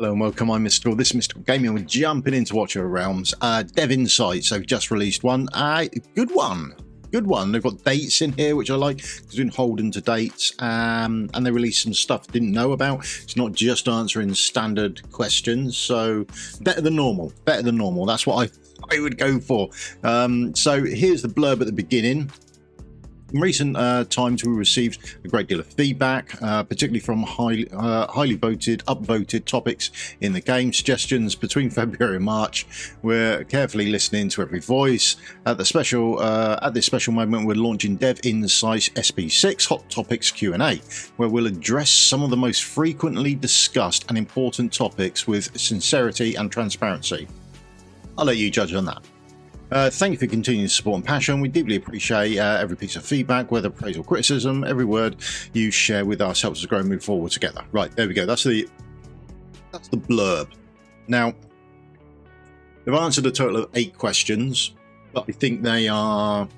Hello and welcome, I'm Mystical. This is Mystical Gaming. We're jumping into Watcher Realms. Dev Insights, they've just released one. Good one. They've got dates in here, which I like. It's been holding to dates. And they released some stuff I didn't know about. It's not just answering standard questions. So better than normal. That's what I would go for. So here's the blurb at the beginning. In recent times, we received a great deal of feedback, particularly from highly upvoted topics in the game. Suggestions between February and March. We're carefully listening to every voice. At this special moment, we're launching Dev Insights SP6 Hot Topics Q&A, where we'll address some of the most frequently discussed and important topics with sincerity and transparency. I'll let you judge on that. Thank you for continuing support and passion. We deeply appreciate every piece of feedback, whether praise or criticism. Every word you share with us helps us grow and move forward together. Right, there we go. That's the blurb. Now, they've answered a total of 8 questions, but I think they are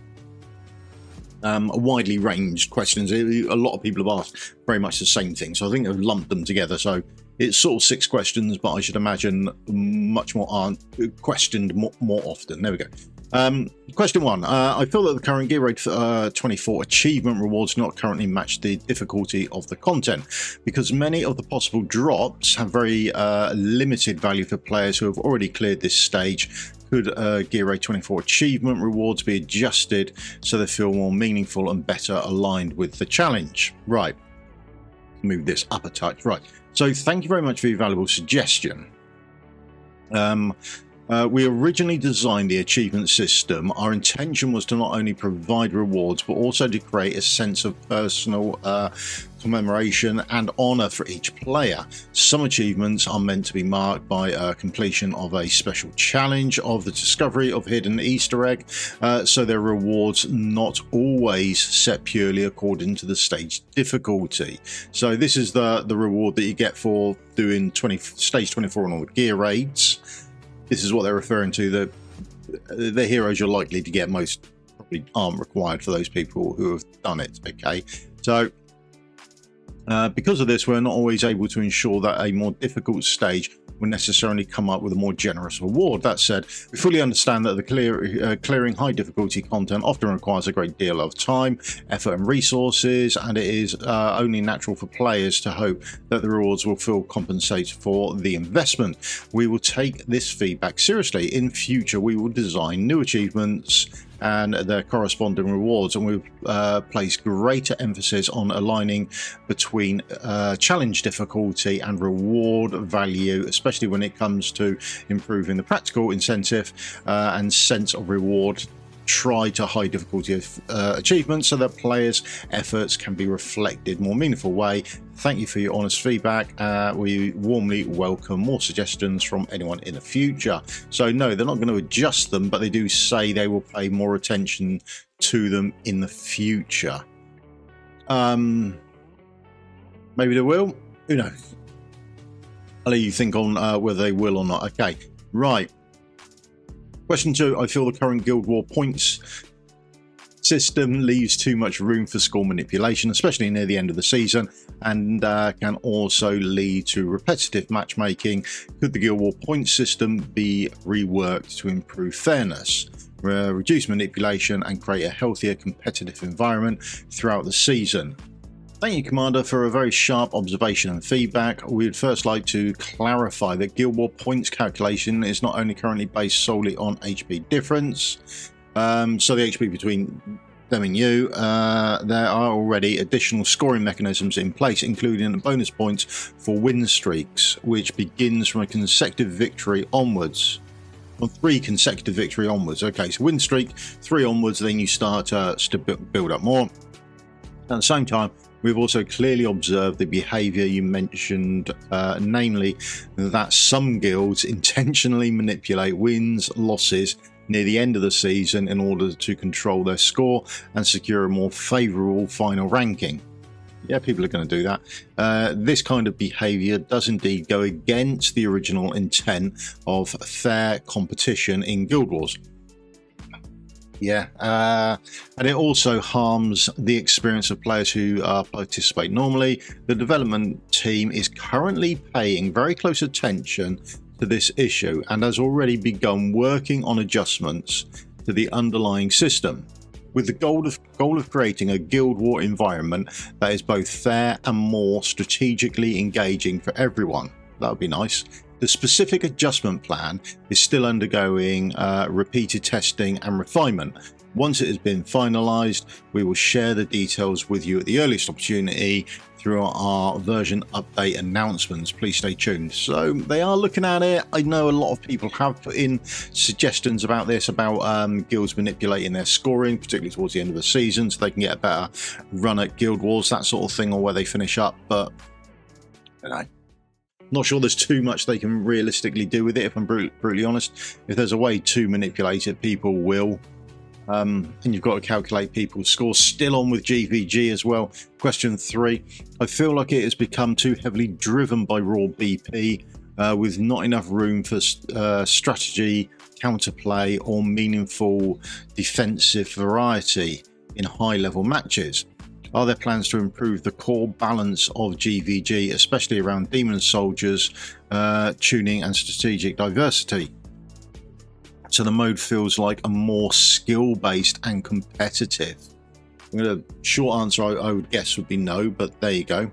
widely ranged questions. A lot of people have asked very much the same thing, so I think they've lumped them together. So it's sort of 6 questions, but I should imagine much more aren't questioned more often. There we go. Question 1. I feel that the current Gear Raid 24 achievement rewards not currently match the difficulty of the content, because many of the possible drops have very limited value for players who have already cleared this stage. Could Gear Raid 24 achievement rewards be adjusted so they feel more meaningful and better aligned with the challenge? Right. Move this up a touch. Right. So thank you very much for your valuable suggestion. We originally designed the achievement system. Our intention was to not only provide rewards, but also to create a sense of personal commemoration and honor for each player. Some achievements are meant to be marked by completion of a special challenge of the discovery of hidden Easter egg, so their rewards not always set purely according to the stage difficulty. So this is the reward that you get for doing stage 24 on all the gear raids. This is what they're referring to. The heroes you're likely to get most probably aren't required for those people who have done it. Okay, so because of this, we're not always able to ensure that a more difficult stage will necessarily come up with a more generous reward. That said, we fully understand that the clearing high difficulty content often requires a great deal of time, effort and resources, and it is only natural for players to hope that the rewards will feel compensated for the investment. We will take this feedback seriously. In future, we will design new achievements and their corresponding rewards, and we've placed greater emphasis on aligning between challenge difficulty and reward value, especially when it comes to improving the practical incentive and sense of reward. Try to high difficulty achievements so that players' efforts can be reflected in a more meaningful way. Thank you for your honest feedback. We warmly welcome more suggestions from anyone in the future. So no, they're not going to adjust them, but they do say they will pay more attention to them in the future. Maybe they will. Who knows? I'll let you think on whether they will or not. Okay, right. Question 2. I feel the current Guild War points system leaves too much room for score manipulation, especially near the end of the season, and can also lead to repetitive matchmaking. Could the Guild War points system be reworked to improve fairness, reduce manipulation, and create a healthier competitive environment throughout the season? Thank you, Commander, for a very sharp observation and feedback. We would first like to clarify that Guild War points calculation is not only currently based solely on HP difference, so the HP between them and you, there are already additional scoring mechanisms in place, including bonus points for win streaks, which begins from a consecutive victory onwards. On 3 consecutive victory onwards. Okay, so win streak 3 onwards, then you start to build up more. At the same time, we've also clearly observed the behaviour you mentioned, namely that some guilds intentionally manipulate wins, losses near the end of the season in order to control their score and secure a more favourable final ranking. Yeah, people are going to do that. This kind of behaviour does indeed go against the original intent of fair competition in Guild Wars. Yeah, and it also harms the experience of players who participate normally. The development team is currently paying very close attention to this issue and has already begun working on adjustments to the underlying system, with the goal of creating a Guild War environment that is both fair and more strategically engaging for everyone. That would be nice. The specific adjustment plan is still undergoing repeated testing and refinement. Once it has been finalised, we will share the details with you at the earliest opportunity through our version update announcements. Please stay tuned. So they are looking at it. I know a lot of people have put in suggestions about this, about guilds manipulating their scoring, particularly towards the end of the season, so they can get a better run at Guild Wars, that sort of thing, or where they finish up. But I don't know. Not sure there's too much they can realistically do with it, if I'm brutally honest. If there's a way to manipulate it, people will. And you've got to calculate people's scores. Still on with GVG as well. Question 3. I feel like it has become too heavily driven by raw BP, with not enough room for strategy, counterplay, or meaningful defensive variety in high-level matches. Are there plans to improve the core balance of GVG, especially around demon soldiers, tuning and strategic diversity? So the mode feels like a more skill-based and competitive. Short answer I would guess would be no, but there you go.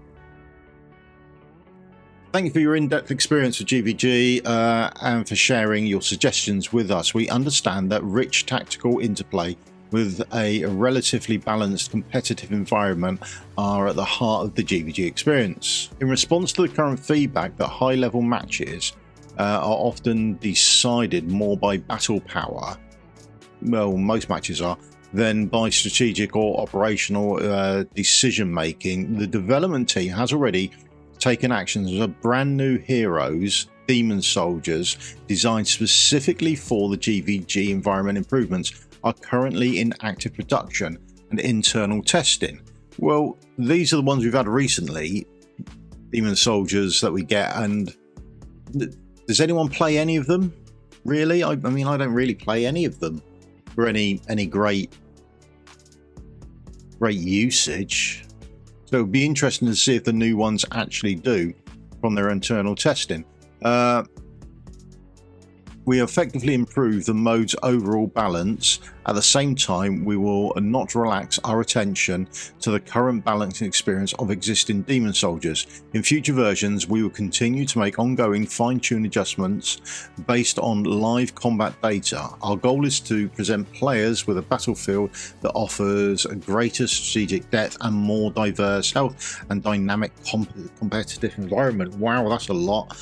Thank you for your in-depth experience with GVG and for sharing your suggestions with us. We understand that rich tactical interplay with a relatively balanced competitive environment are at the heart of the GVG experience. In response to the current feedback that high-level matches are often decided more by battle power, well, most matches are, than by strategic or operational decision making, the development team has already taken actions as a brand new heroes, demon soldiers, designed specifically for the GVG environment improvements, are currently in active production and internal testing. Well, these are the ones we've had recently, demon soldiers that we get, and does anyone play any of them? Really? I mean, I don't really play any of them for any great usage. So it would be interesting to see if the new ones actually do from their internal testing. We effectively improve the mode's overall balance. At the same time, we will not relax our attention to the current balancing experience of existing demon soldiers. In future versions, we will continue to make ongoing fine-tune adjustments based on live combat data. Our goal is to present players with a battlefield that offers a greater strategic depth and more diverse health and dynamic competitive environment. Wow, that's a lot.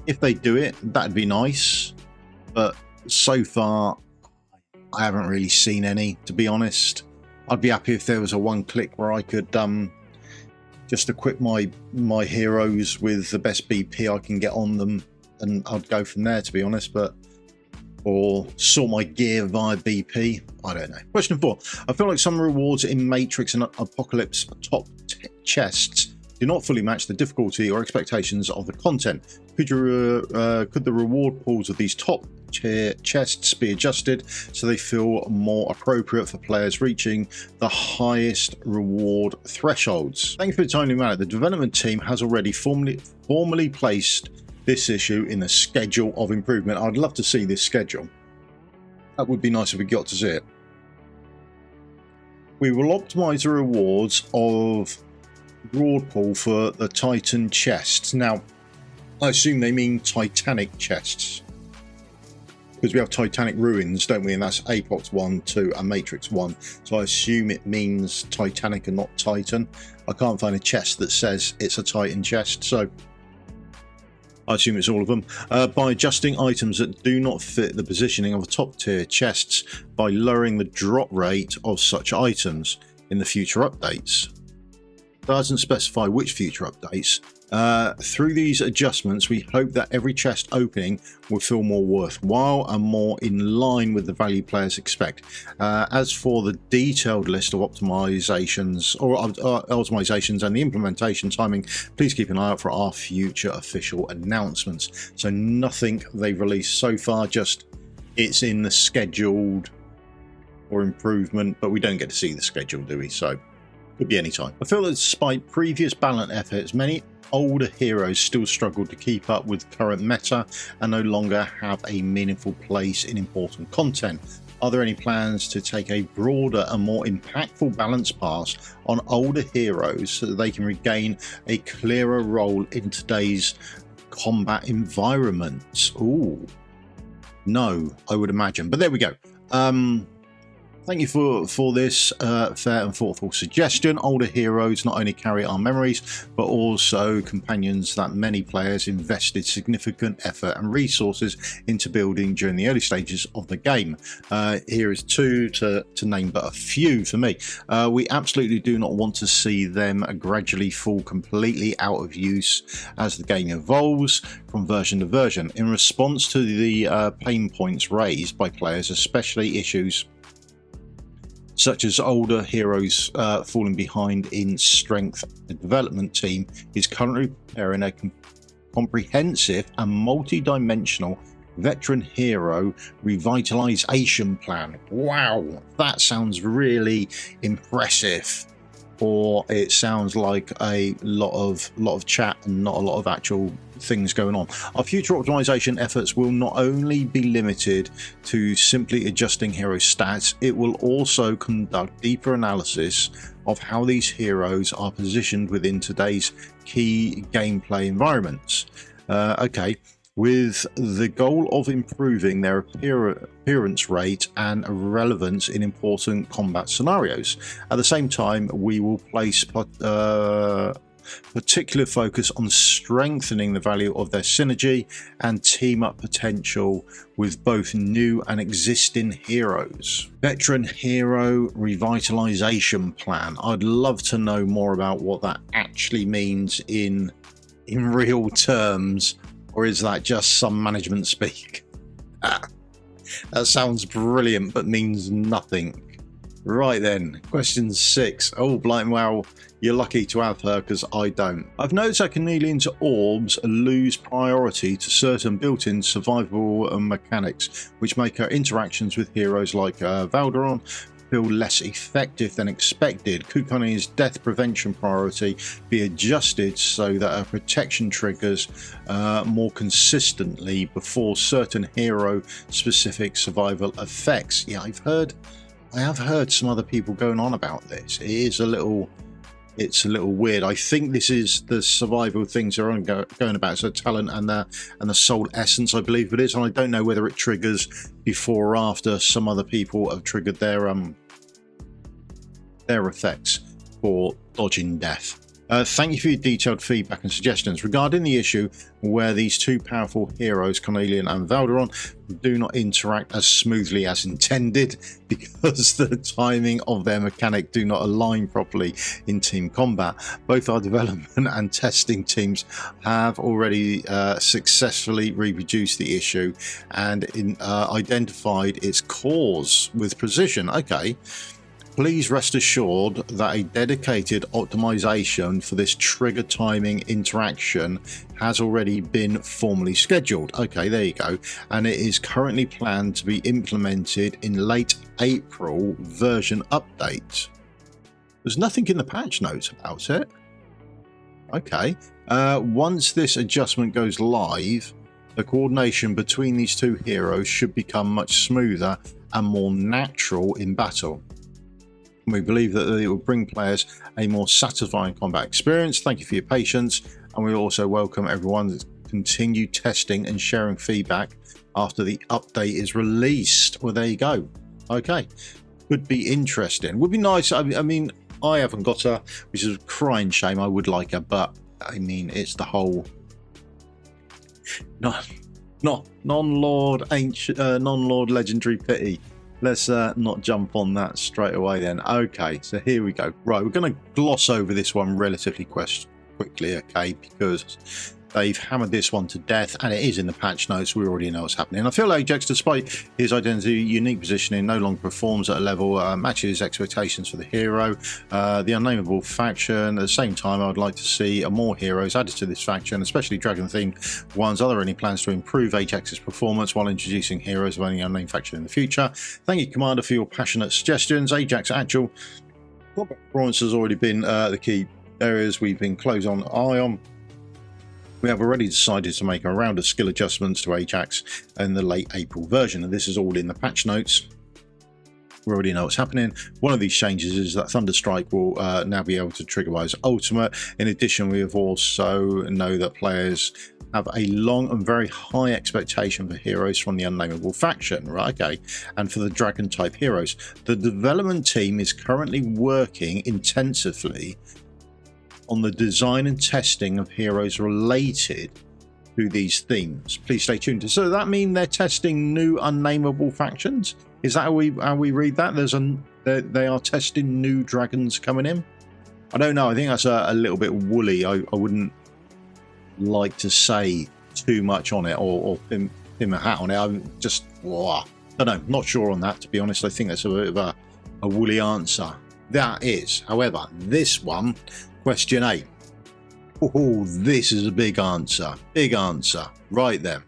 If they do it, that'd be nice, but so far I haven't really seen any, to be honest. I'd be happy if there was a one-click where I could just equip my heroes with the best BP I can get on them, and I'd go from there, to be honest. Or sort my gear via BP. I don't know. Question 4. I feel like some rewards in Matrix and Apocalypse top chests do not fully match the difficulty or expectations of the content. Could the reward pools of these top tier chests be adjusted so they feel more appropriate for players reaching the highest reward thresholds? Thank you for the timely manner. The development team has already formally placed this issue in the schedule of improvement. I'd love to see this schedule. That would be nice if we got to see it. We will optimize the rewards of reward pool for the Titan chests. Now, I assume they mean Titanic chests, because we have Titanic ruins, don't we? And that's Apox 1, 2 and Matrix 1. So I assume it means Titanic and not Titan. I can't find a chest that says it's a Titan chest, so I assume it's all of them. By adjusting items that do not fit the positioning of the top tier chests by lowering the drop rate of such items in the future updates. Doesn't specify which future updates. Through these adjustments, we hope that every chest opening will feel more worthwhile and more in line with the value players expect. As for the detailed list of optimizations and the implementation timing, please keep an eye out for our future official announcements. So nothing they've released so far, just it's in the scheduled or improvement, but we don't get to see the schedule, do we? So could be any time. I feel that despite previous balance efforts, many older heroes still struggle to keep up with current meta and no longer have a meaningful place in important content. Are there any plans to take a broader and more impactful balance pass on older heroes so that they can regain a clearer role in today's combat environments? Ooh, no, I would imagine, but there we go. Thank you for this fair and thoughtful suggestion. Older heroes not only carry our memories, but also companions that many players invested significant effort and resources into building during the early stages of the game. Here is two to name but a few for me. We absolutely do not want to see them gradually fall completely out of use as the game evolves from version to version. In response to the pain points raised by players, especially issues such as older heroes falling behind in strength, the development team is currently preparing a comprehensive and multi-dimensional veteran hero revitalization plan. Wow, that sounds really impressive. Or it sounds like a lot of chat and not a lot of actual things going on. Our future optimization efforts will not only be limited to simply adjusting hero stats, it will also conduct deeper analysis of how these heroes are positioned within today's key gameplay environments. With the goal of improving their appearance rate and relevance in important combat scenarios. At the same time, we will place particular focus on strengthening the value of their synergy and team up potential with both new and existing heroes. Veteran hero revitalization plan. I'd love to know more about what that actually means in real terms. Or is that just some management speak? That sounds brilliant, but means nothing. Right then, question 6. Oh, blind wow, you're lucky to have her because I don't. I've noticed that Carnelian's orbs lose priority to certain built-in survivable mechanics, which make her interactions with heroes like Valderon feel less effective than expected. Could Carnelian's death prevention priority be adjusted so that her protection triggers more consistently before certain hero specific survival effects? Yeah, I have heard some other people going on about this. It's a little weird. I think this is the survival things are going about. So talent and the soul essence, I believe it is, and I don't know whether it triggers before or after some other people have triggered their effects for dodging death. Thank you for your detailed feedback and suggestions regarding the issue where these two powerful heroes, Carnelian and Valderon, do not interact as smoothly as intended because the timing of their mechanic do not align properly in team combat. Both our development and testing teams have already successfully reproduced the issue and identified its cause with precision. Okay. Please rest assured that a dedicated optimization for this trigger timing interaction has already been formally scheduled. Okay, there you go. And it is currently planned to be implemented in late April version update. There's nothing in the patch notes about it. Okay. Once this adjustment goes live, the coordination between these two heroes should become much smoother and more natural in battle. We believe that it will bring players a more satisfying combat experience. Thank you for your patience, and we also welcome everyone's continued testing and sharing feedback after the update is released. Well, there you go. Okay, could be interesting. Would be nice. I mean, I haven't got her, which is a crying shame. I would like her, but I mean, it's the whole non-lord legendary pity. Let's not jump on that straight away then. Okay, so here we go. Right, we're going to gloss over this one relatively quickly, okay, because They've hammered this one to death, and it is in the patch notes. We already know what's happening. I feel Ajax, despite his identity, unique positioning, no longer performs at a level matches expectations for the hero. The unnamable faction. At the same time, I would like to see more heroes added to this faction, especially dragon-themed ones. Are there any plans to improve Ajax's performance while introducing heroes of any unnamed faction in the future? Thank you, Commander, for your passionate suggestions. Ajax actual performance has already been the key areas we've been close on eye on. We have already decided to make a round of skill adjustments to Ajax in the late April version, and this is all in the patch notes. We already know what's happening. One of these changes is that Thunderstrike will now be able to trigger by his ultimate. In addition, we have also know that players have a long and very high expectation for heroes from the unnamable faction, right? Okay, and for the dragon type heroes. The development team is currently working intensively on the design and testing of heroes related to these themes. Please stay tuned. So does that mean they're testing new unnamable factions? Is that how we read that? They are testing new dragons coming in? I don't know. I think that's a little bit woolly. I wouldn't like to say too much on it or pin a hat on it. I'm just, I don't know. Not sure on that, to be honest. I think that's a bit of a woolly answer. That is, however, this one, question 8. Oh, this is a big answer. Big answer. Right then.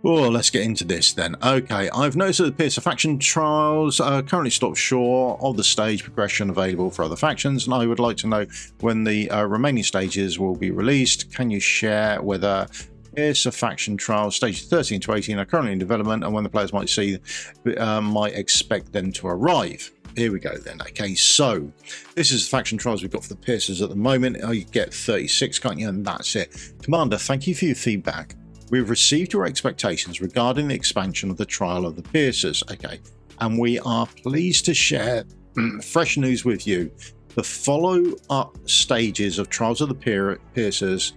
Oh, let's get into this then. Okay, I've noticed that the Piercer faction trials currently stop short of the stage progression available for other factions, and I would like to know when the remaining stages will be released. Can you share whether Piercer faction trials stages 13 to 18 are currently in development, and when the players might expect them to arrive? Here we go then. Okay, so this is the faction trials we've got for the Piercers at the moment. You get 36, can't you? And that's it. Commander, thank you for your feedback. We've received your expectations regarding the expansion of the trial of the Piercers. Okay, and we are pleased to share fresh news with you. The follow-up stages of Trials of the Piercers,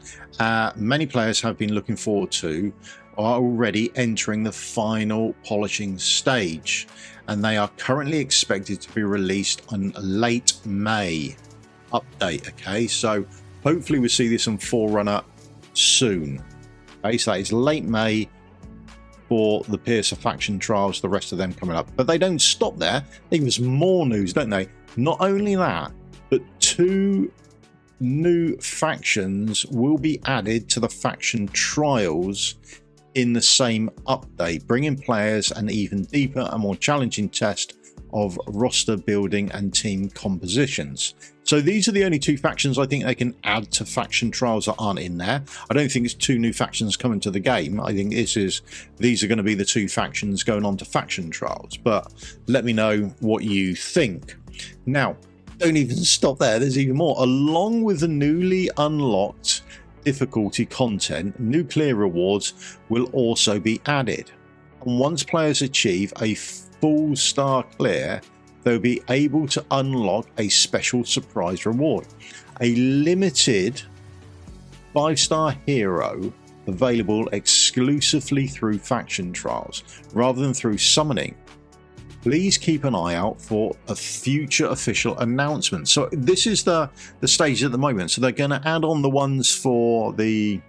many players have been looking forward to, are already entering the final polishing stage, and they are currently expected to be released on late May update. Okay, so hopefully we'll see this on Forerunner soon. Okay, so that is late May for the Piercer faction trials, the rest of them coming up. But they don't stop there. They give us more news, don't they? Not only that, but 2 new factions will be added to the faction trials in the same update, bringing players an even deeper and more challenging test of roster building and team compositions. So these are the only 2 factions I think they can add to faction trials that aren't in there. I don't think it's 2 new factions coming to the game. I think these are going to be the 2 factions going on to faction trials. But let me know what you think. Now, don't even stop there. There's even more. Along with the newly unlocked difficulty content, nuclear rewards will also be added. And once players achieve a full star clear, they'll be able to unlock a special surprise reward, a limited 5-star hero available exclusively through faction trials rather than through summoning. Please keep an eye out for a future official announcement. So this is the stage at the moment. So they're going to add on the ones for the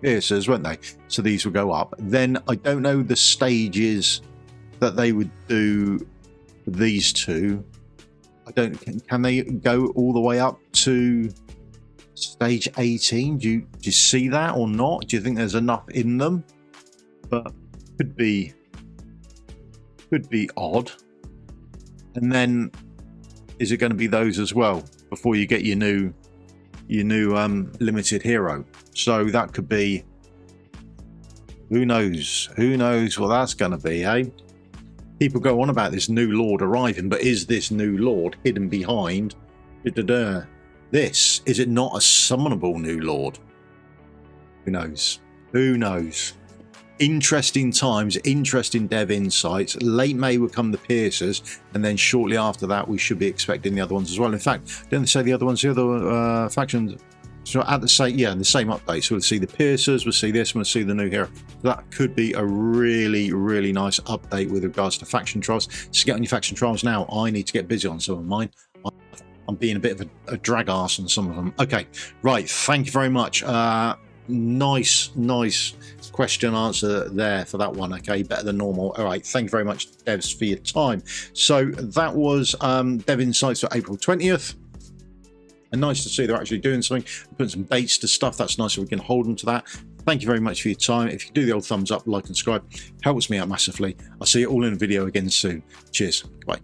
Piercers, won't they? So these will go up. Then I don't know the stages that they would do for these 2. Can they go all the way up to stage 18? Do you see that or not? Do you think there's enough in them? But could be odd. And then is it going to be those as well before you get your new limited hero? So that could be, who knows what that's going to be, eh? People go on about this new lord arriving, but is this new lord hidden behind this? Is it not a summonable new lord? Who knows? Interesting times, interesting dev insights. Late May will come the Piercers, and then shortly after that we should be expecting the other ones as well. In fact, don't they say the other factions so at the same update? So we'll see the Piercers, we'll see this, we'll see the new hero. That could be a really nice update with regards to faction trials. So get on your faction trials now. I need to get busy on some of mine. I'm being a bit of a drag arse on some of them. Okay, right. Thank you very much. Nice question answer there for that one. Okay, better than normal. All right, thank you very much, devs, for your time. So that was Dev Insights for April 20th. And nice to see they're actually doing something, putting some dates to stuff. That's nice, so we can hold them to that. Thank you very much for your time. If you do the old thumbs up, like and subscribe, helps me out massively. I'll see you all in a video again soon. Cheers. Bye.